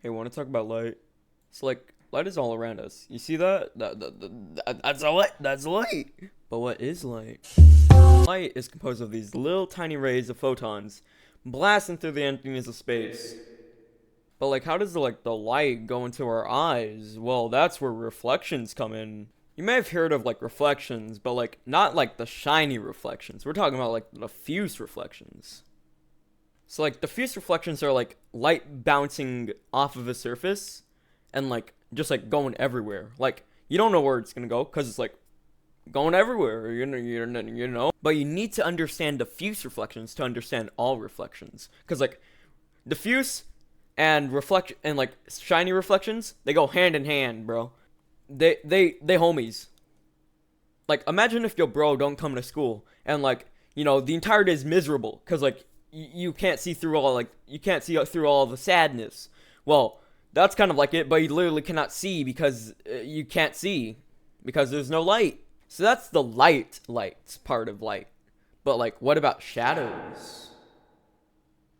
Hey, want to talk about light? It's like light is all around us. You see that? That's a light. That's light. But what is light? Light is composed of these little tiny rays of photons blasting through the emptiness of space. But like, how does the light go into our eyes? Well, that's where reflections come in. You may have heard of like reflections, but like not like the shiny reflections. We're talking about like the diffuse reflections. So like diffuse reflections are like light bouncing off of a surface and like just like going everywhere. Like you don't know where it's gonna go because it's like going everywhere. You know. But you need to understand diffuse reflections to understand all reflections. Because like diffuse and reflect and like shiny reflections, they go hand in hand, bro. They homies. Like imagine if your bro don't come to school and like the entire day is miserable because like you can't see through all you can't see through all the sadness. Well, that's kind of like it, but you literally cannot see because you can't see because there's no light. So that's the lights part of light. But like, what about shadows?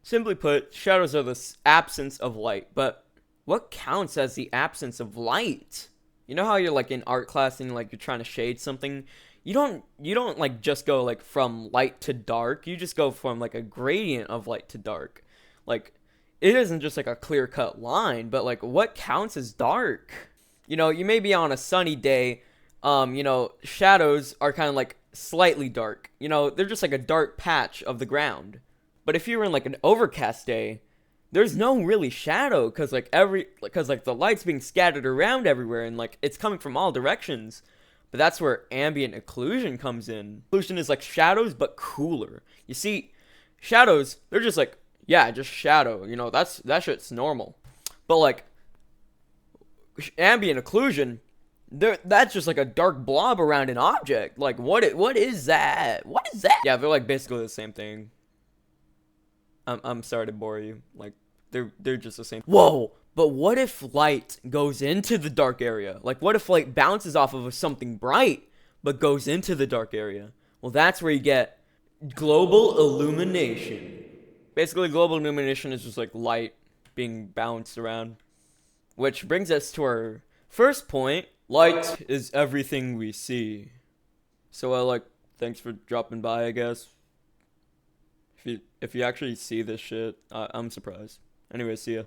Simply put, shadows are the absence of light. But what counts as the absence of light? You know how you're like in art class and like you're trying to shade something? You don't like just go like from light to dark. You just go from like a gradient of light to dark. Like it isn't just like a clear-cut line, but like what counts as dark? You may be on a sunny day, shadows are kind of like slightly dark. They're just like a dark patch of the ground. But if you're in like an overcast day, there's no really shadow because like the light's being scattered around everywhere and like it's coming from all directions. But that's where ambient occlusion comes in. Occlusion is like shadows but cooler. You see, shadows, they're just like, yeah, just shadow. That shit's normal. But like ambient occlusion, that's just like a dark blob around an object. Like what is that? What is that? Yeah, they're like basically the same thing. I'm sorry to bore you. Like they're just the same. Whoa! But what if light goes into the dark area? Like what if light bounces off of something bright but goes into the dark area? Well, that's where you get global illumination. Basically, global illumination is just like light being bounced around. Which brings us to our first point. Light is everything we see. So thanks for dropping by, I guess. If you actually see this shit, I'm surprised. Anyway, see ya.